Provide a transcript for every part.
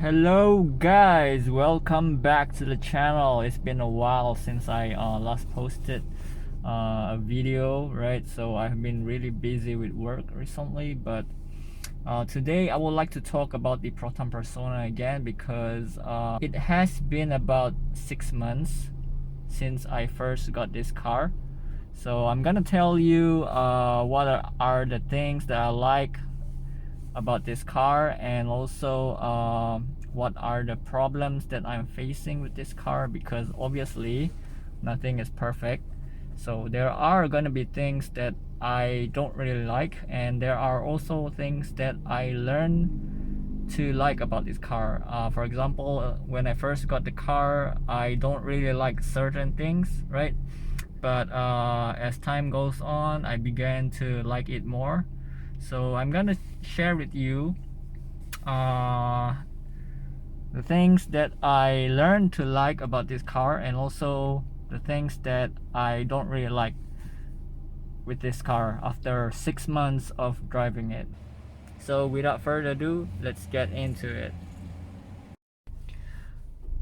Hello guys, welcome back to the channel. It's been a while since I last posted a video, right? So I've been really busy with work recently, but today I would like to talk about the Proton Persona again because it has been about 6 months since I first got this car. So I'm gonna tell you what are the things that I like about this car, and also what are the problems that I'm facing with this car, because obviously nothing is perfect. So there are gonna be things that I don't really like, and there are also things that I learn to like about this car. For example, when I first got the car, I don't really like certain things, right? But as time goes on, I began to like it more. So I'm gonna share with you the things that I learned to like about this car, and also the things that I don't really like with this car after 6 months of driving it. So without further ado, let's get into it.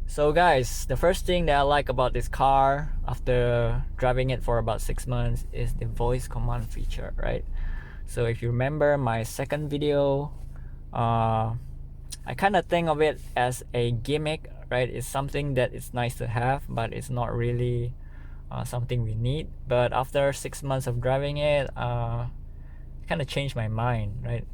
So guys, the first thing that I like about this car after driving it for about 6 months is the voice command feature, right? So if you remember my second video, I kind of think of it as a gimmick, right? It's something that it's nice to have, but it's not really something we need. But after 6 months of driving it, it kind of changed my mind, right?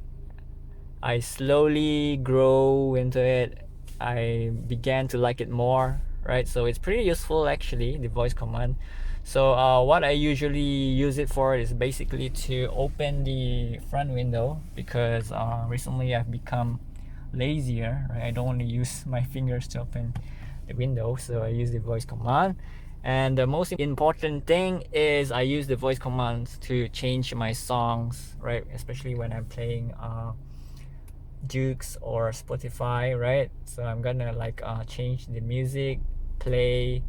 I slowly grow into it. I began to like it more, right? So it's pretty useful actually, the voice command. So what I usually use it for is basically to open the front window, because recently I've become lazier, right? I don't want to use my fingers to open the window, so I use the voice command. And the most important thing is I use the voice commands to change my songs, right? Especially when I'm playing Jukes or Spotify, right? So I'm gonna like change the music, play,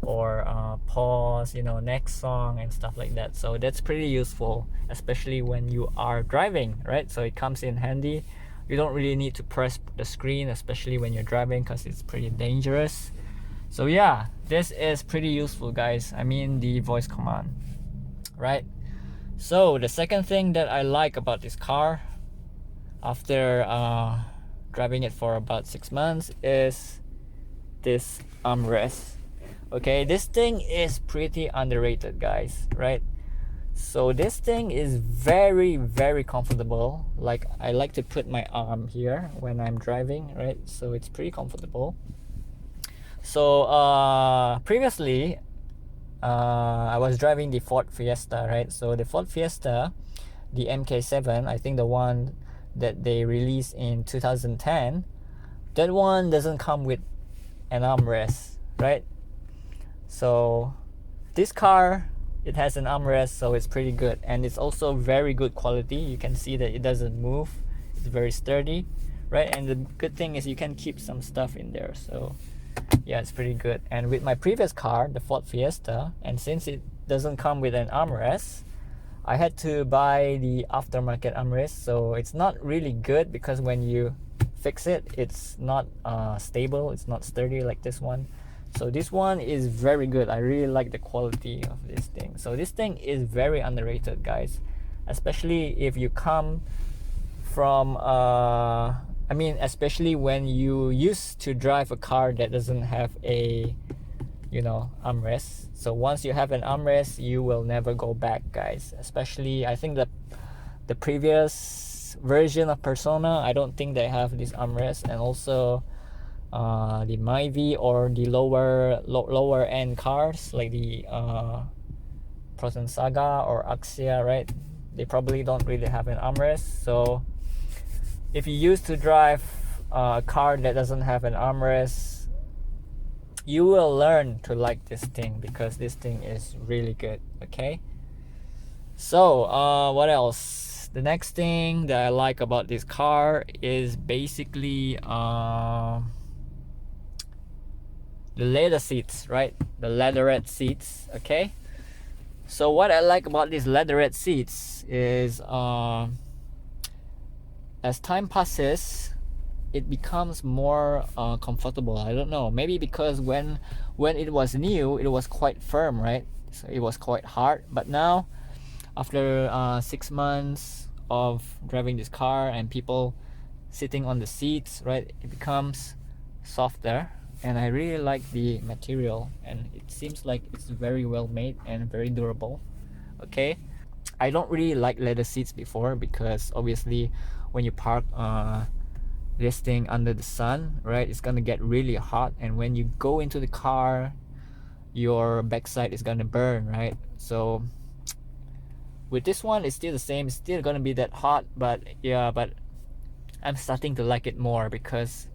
or pause, next song and stuff like that. So that's pretty useful, especially when you are driving, right? So it comes in handy. You don't really need to press the screen, especially when you're driving, because it's pretty dangerous. So yeah, this is pretty useful, guys. I mean, the voice command, right? So the second thing that I like about this car after driving it for about 6 months is this armrest. Okay, this thing is pretty underrated, guys, right? So this thing is very comfortable. Like, I like to put my arm here when I'm driving, right? So it's pretty comfortable. So previously I was driving the Ford Fiesta, right? So the Ford Fiesta, the MK7, I think the one that they released in 2010, that one doesn't come with an armrest, right? So this car, it has an armrest, so it's pretty good, and it's also very good quality. You can see that it doesn't move. It's very sturdy, right? And the good thing is you can keep some stuff in there. So yeah, it's pretty good. And with my previous car, the Ford Fiesta, and since it doesn't come with an armrest, I had to buy the aftermarket armrest. So it's not really good, because when you fix it, it's not stable, it's not sturdy like this one. So this one is very good. I really like the quality of this thing. So this thing is very underrated, guys, especially if you come from especially when you used to drive a car that doesn't have a armrest. So once you have an armrest, you will never go back, guys. Especially, I think the previous version of Persona, I don't think they have this armrest. And also the Myvi or the lower end cars like the Proton Saga or Axia, right? They probably don't really have an armrest. So if you used to drive a car that doesn't have an armrest, you will learn to like this thing, because this thing is really good. Okay, so what else? The next thing that I like about this car is basically the leather seats, right? The leatherette seats. Okay, so what I like about these leatherette seats is as time passes, it becomes more comfortable. I don't know, maybe because when it was new, it was quite firm, right? So it was quite hard, but now after 6 months of driving this car and people sitting on the seats, right, it becomes softer, and I really like the material, and it seems like it's very well made and very durable. Okay, I don't really like leather seats before because obviously when you park this thing under the sun, right, it's gonna get really hot, and when you go into the car your backside is gonna burn, right? So with this one it's still the same, it's still gonna be that hot, but yeah, but I'm starting to like it more because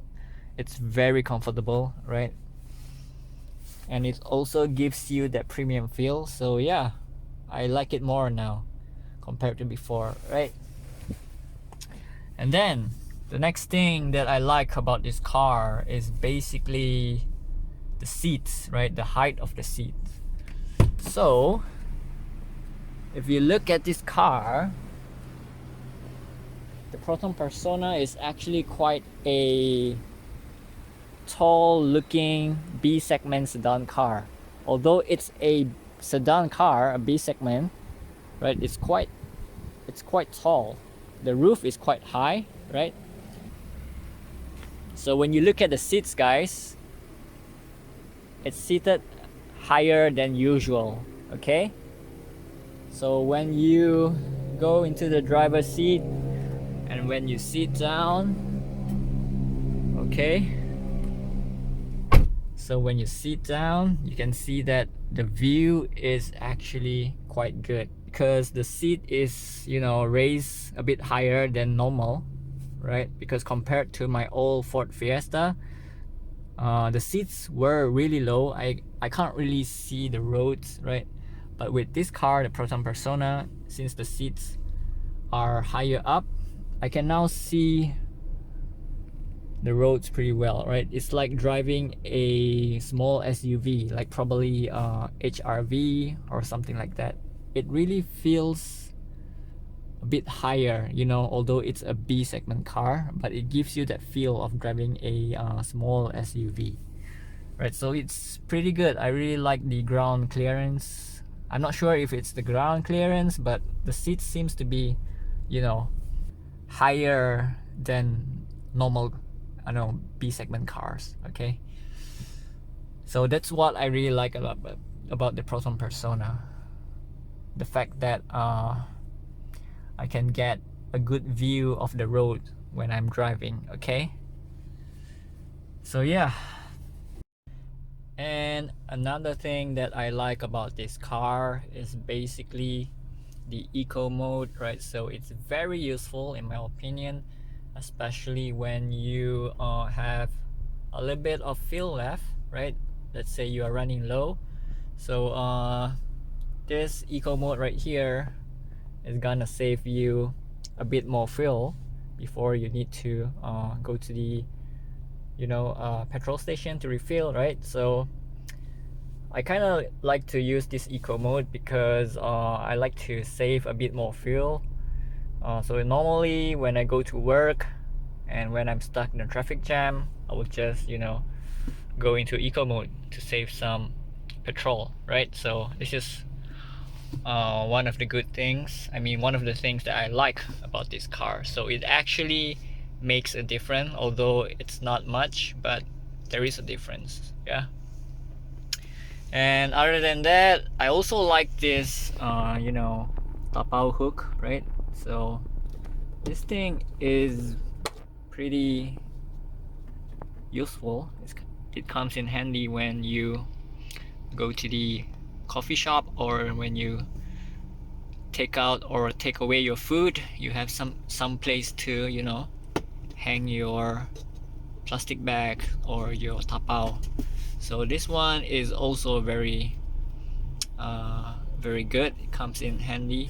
it's very comfortable, right? And it also gives you that premium feel. So yeah, I like it more now compared to before, right? And then the next thing that I like about this car is basically the seats, right? The height of the seats. So if you look at this car, the Proton Persona is actually quite a tall looking B segment sedan car. Although it's a sedan car, a B segment, right, it's quite tall. The roof is quite high, right? So when you look at the seats, guys, it's seated higher than usual. Okay, so when you go into the driver's seat and when you sit down, okay, so when you sit down you can see that the view is actually quite good because the seat is, you know, raised a bit higher than normal, right? Because compared to my old Ford Fiesta, the seats were really low. I can't really see the roads, right? But with this car, the Proton Persona, since the seats are higher up, I can now see the roads pretty well, right? It's like driving a small SUV, like probably HRV or something like that. It really feels a bit higher, you know, although it's a B segment car, but it gives you that feel of driving a small SUV, right? So it's pretty good. I really like the ground clearance. I'm not sure if it's the ground clearance, but the seat seems to be, you know, higher than normal, I know, B segment cars. Okay, so that's what I really like about the Proton Persona. The fact that I can get a good view of the road when I'm driving. Okay, so yeah. And another thing that I like about this car is basically the eco mode, right? So it's very useful in my opinion, especially when you have a little bit of fuel left, right? Let's say you are running low. So this eco mode right here is gonna save you a bit more fuel before you need to go to the, you know, petrol station to refill, right? So I kind of like to use this eco mode because I like to save a bit more fuel. So normally when I go to work and when I'm stuck in a traffic jam, I will just, you know, go into eco mode to save some petrol, right? So this is one of the good things, I mean one of the things that I like about this car. So it actually makes a difference, although it's not much, but there is a difference. Yeah. And other than that, I also like this you know, TAPAU hook, right? So this thing is pretty useful. It comes in handy when you go to the coffee shop or when you take out or take away your food. You have some place to, you know, hang your plastic bag or your TAPAU. So this one is also very very good. It comes in handy,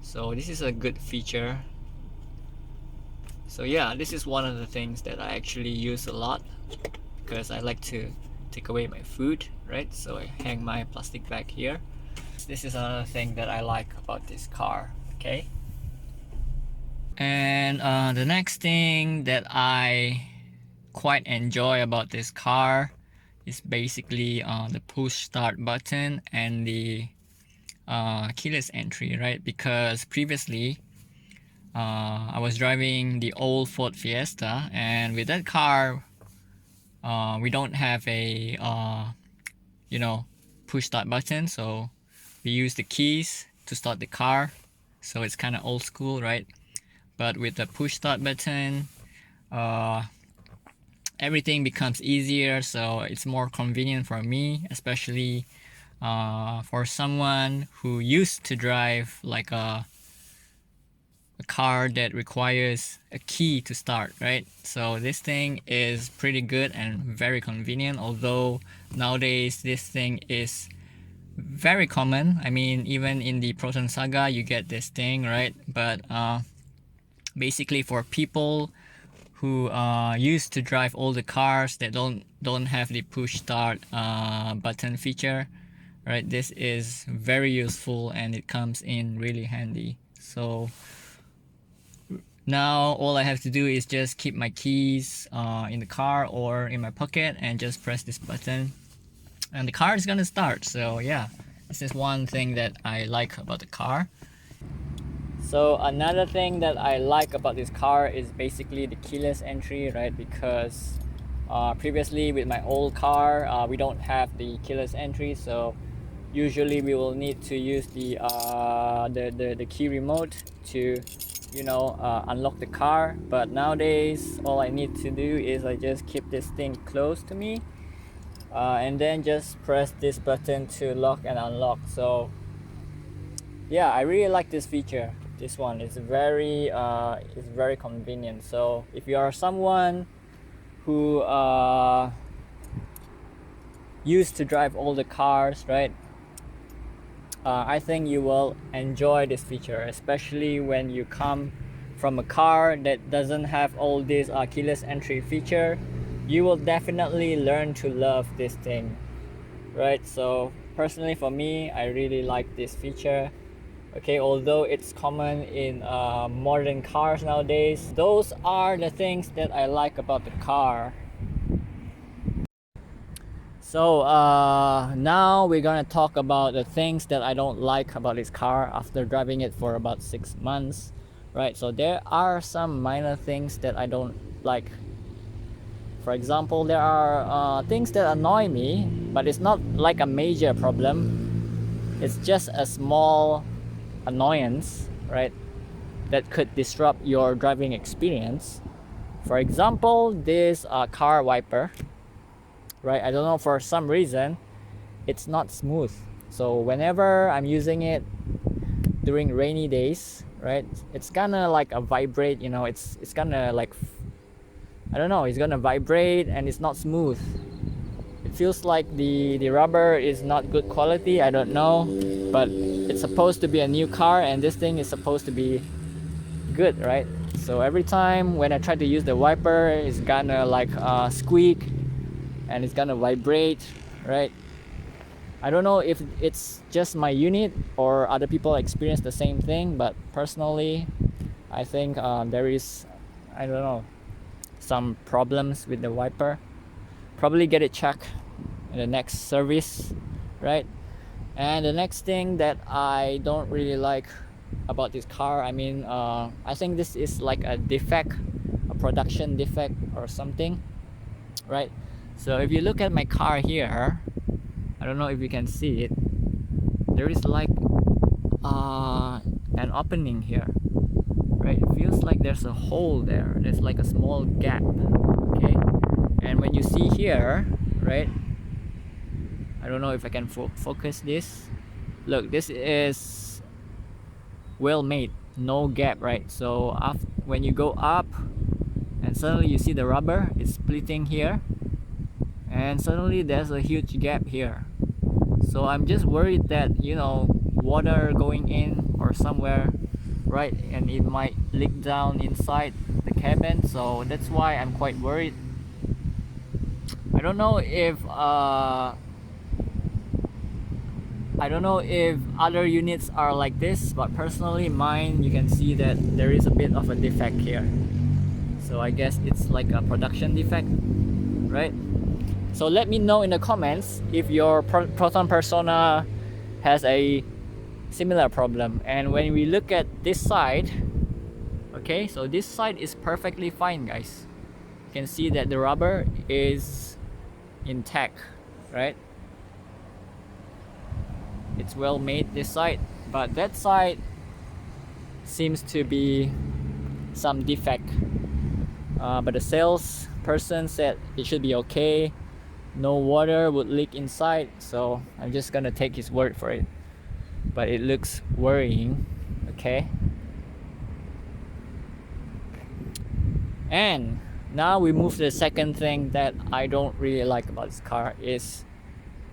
so this is a good feature. So yeah, this is one of the things that I actually use a lot because I like to take away my food, right? So I hang my plastic bag here. This is another thing that I like about this car. Okay, And the next thing that I quite enjoy about this car is basically the push start button and the keyless entry, right? Because previously I was driving the old Ford Fiesta, and with that car we don't have a you know, push start button, so we use the keys to start the car, so it's kind of old school, right? But with the push start button, everything becomes easier, so it's more convenient for me, especially for someone who used to drive like a car that requires a key to start, right? So this thing is pretty good and very convenient, although nowadays this thing is very common. I mean, even in the Proton Saga you get this thing, right? But basically for people who used to drive older cars that don't have the push start button feature, right, this is very useful and it comes in really handy. So now all I have to do is just keep my keys in the car or in my pocket and just press this button and the car is gonna start. So yeah, this is one thing that I like about the car. So another thing that I like about this car is basically the keyless entry, right? Because previously with my old car we don't have the keyless entry, so usually we will need to use the key remote to, you know, unlock the car. But nowadays all I need to do is I just keep this thing close to me and then just press this button to lock and unlock. So yeah, I really like this feature. This one is very convenient. So if you are someone who used to drive all the cars, right, I think you will enjoy this feature, especially when you come from a car that doesn't have all this keyless entry feature. You will definitely learn to love this thing, right? So personally for me, I really like this feature. Okay, although it's common in modern cars nowadays, those are the things that I like about the car. So now we're gonna talk about the things that I don't like about this car after driving it for about 6 months, right? So there are some minor things that I don't like. For example, there are things that annoy me, but it's not like a major problem. It's just a small annoyance, right, that could disrupt your driving experience. For example, this car wiper, right? I don't know, for some reason it's not smooth. So whenever I'm using it during rainy days, right, it's gonna like vibrate, you know, it's gonna like, I don't know, it's gonna vibrate and it's not smooth. It feels like the rubber is not good quality, I don't know, but it's supposed to be a new car and this thing is supposed to be good, right? So every time when I try to use the wiper, it's gonna like squeak and it's gonna vibrate, right? I don't know if it's just my unit or other people experience the same thing, but personally I think there is, I don't know, some problems with the wiper. Probably get it checked in the next service, right? And the next thing that I don't really like about this car, I mean, I think this is like a defect, a production defect or something, right? So if you look at my car here, I don't know if you can see it, there is like an opening here, right? It feels like there's a hole there, there's like a small gap, okay? And when you see here, right, I don't know if I can focus this. Look, this is well made, no gap, right? So after, when you go up and suddenly you see the rubber is splitting here and suddenly there's a huge gap here. So I'm just worried that, you know, water going in or somewhere, right, and it might leak down inside the cabin. So that's why I'm quite worried. I don't know if I don't know if other units are like this, but personally mine, you can see that there is a bit of a defect here. So I guess it's like a production defect, right? So let me know in the comments if your Proton Persona has a similar problem. And when we look at this side, okay, so this side is perfectly fine, guys. You can see that the rubber is intact, right? It's well made, this side, but that side seems to be some defect. But the sales person said it should be okay, no water would leak inside, so I'm just gonna take his word for it. But it looks worrying, okay? And now we move to the second thing that I don't really like about this car is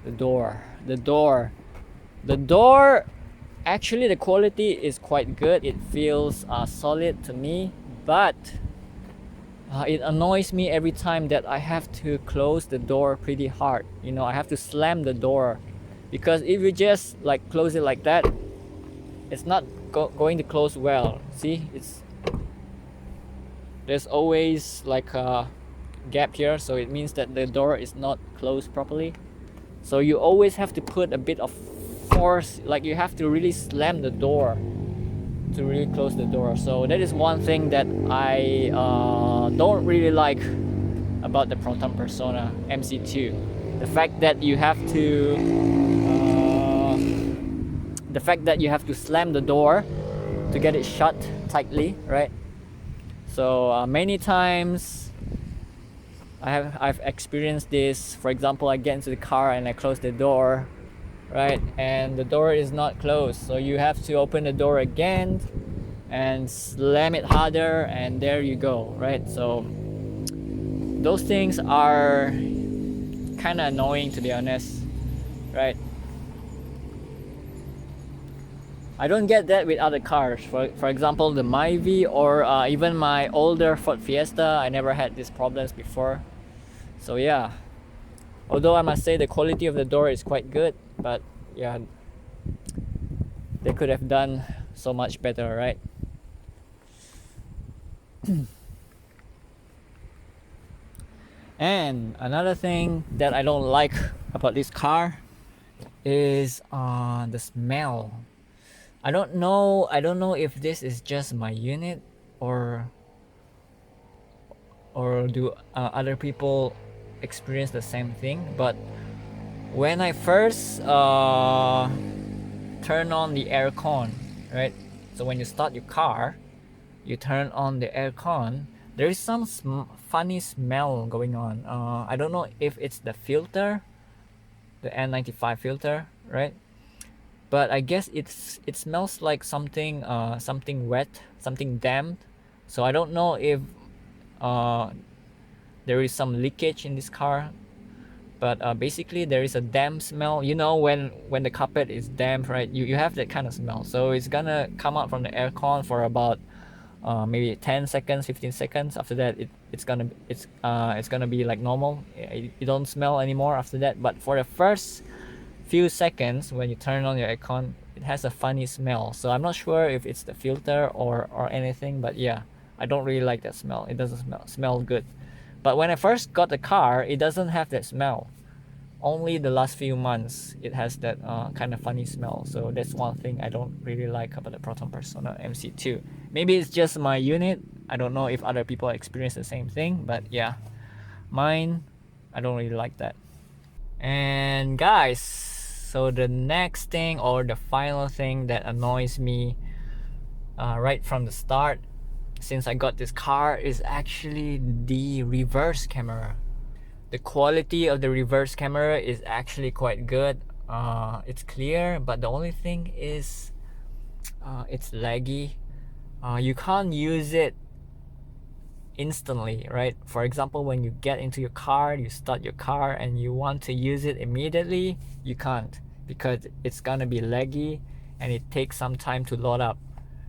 the door. The door, actually the quality is quite good. It feels solid to me, but it annoys me every time that I have to close the door pretty hard. You know, I have to slam the door, because if you just like close it like that, it's not going to close well. See, there's always like a gap here, so it means that the door is not closed properly. So you always have to put a bit of force, like you have to really slam the door to really close the door. So that is one thing that I don't really like about the Proton Persona MC2. The fact that you have to slam the door to get it shut tightly, right? So many times I've experienced this. For example, I get into the car and I close the door, right, and the door is not closed, so you have to open the door again and slam it harder, and there you go, right? So those things are kind of annoying, to be honest, right? I don't get that with other cars. For example, the Myvi or even my older Ford Fiesta, I never had these problems before. So yeah, although I must say the quality of the door is quite good, but yeah, they could have done so much better, right? And another thing that I don't like about this car is the smell. I don't know if this is just my unit or do other people experience the same thing, but when I first turn on the aircon, right? So when you start your car, you turn on the aircon, there is some funny smell going on. I don't know if it's the filter, the N95 filter, right? But I guess it smells like something wet, something damp. So I don't know if there is some leakage in this car, but basically there is a damp smell. You know, when the carpet is damp, right, you have that kind of smell. So it's gonna come out from the aircon for about maybe 10 seconds, 15 seconds. After that it's gonna be like normal. You don't smell anymore after that. But for the first few seconds when you turn on your aircon, it has a funny smell. So I'm not sure if it's the filter or anything, but yeah, I don't really like that smell. It doesn't smell good. But when I first got the car, it doesn't have that smell. Only the last few months it has that kind of funny smell. So that's one thing I don't really like about the Proton Persona MC2. Maybe it's just my unit. I don't know if other people experience the same thing, but yeah, mine, I don't really like that. And guys, so the next thing or the final thing that annoys me right from the start since I got this car is actually the reverse camera. The quality of the reverse camera is actually quite good. It's clear, but the only thing is it's laggy. You can't use it instantly, right? For example, when you get into your car, you start your car and you want to use it immediately, you can't, because it's gonna be laggy and it takes some time to load up,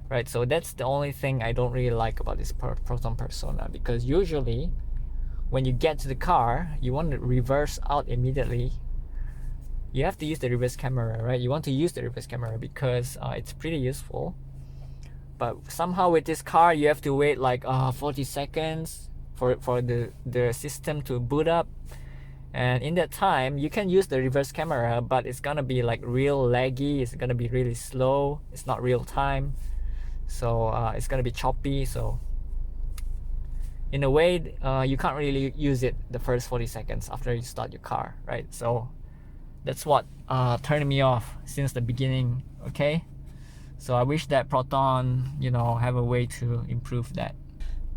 right? So that's the only thing I don't really like about this Proton Persona, because usually when you get to the car, you want to reverse out immediately, you have to use the reverse camera, right? You want to use the reverse camera because it's pretty useful. But somehow with this car, you have to wait like 40 seconds for the system to boot up. And in that time, you can use the reverse camera, but it's gonna be like real laggy. It's gonna be really slow. It's not real time. So it's gonna be choppy. So in a way, you can't really use it the first 40 seconds after you start your car, right? So that's what turned me off since the beginning, okay? So I wish that Proton, have a way to improve that.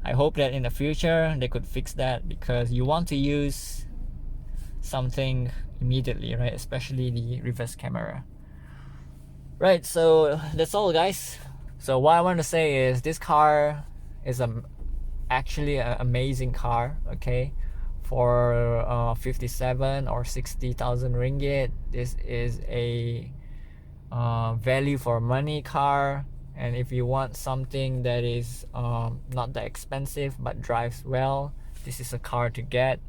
I hope that in the future they could fix that, because you want to use something immediately, right? Especially the reverse camera. Right, so that's all, guys. So what I want to say is this car is actually an amazing car, okay? For 57 or 60,000 ringgit, this is a value for money car. And if you want something that is not that expensive but drives well, this is a car to get.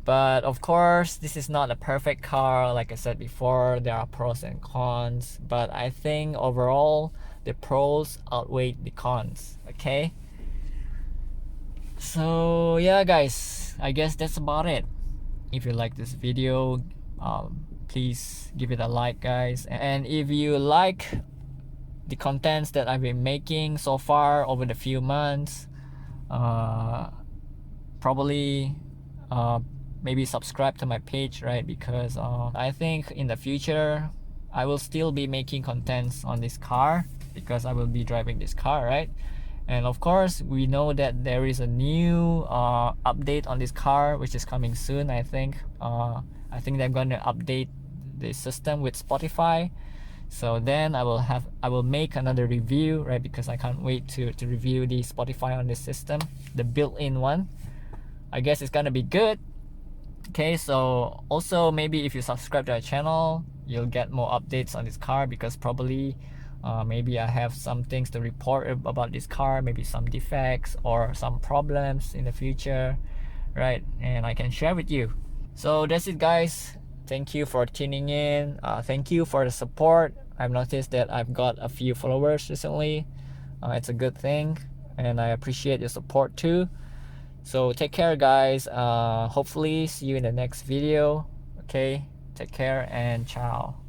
But of course, this is not a perfect car. Like I said before, there are pros and cons, but I think overall the pros outweigh the cons, okay? So yeah, guys, I guess that's about it. If you like this video, please give it a like, guys. And if you like the contents that I've been making so far over the few months, probably maybe subscribe to my page, right? Because I think in the future I will still be making contents on this car, because I will be driving this car, right? And of course, we know that there is a new update on this car which is coming soon. I think they're gonna update the system with Spotify. So then I will make another review, right? Because I can't wait to review the Spotify on this system, the built-in one. I guess it's gonna be good. Okay, so also maybe if you subscribe to our channel, you'll get more updates on this car, because probably maybe I have some things to report about this car, maybe some defects or some problems in the future, right? And I can share with you. So that's it, guys. Thank you for tuning in. Thank you for the support. I've noticed that I've got a few followers recently. It's a good thing, and I appreciate your support too. So take care, guys. Hopefully see you in the next video. Okay, take care and ciao.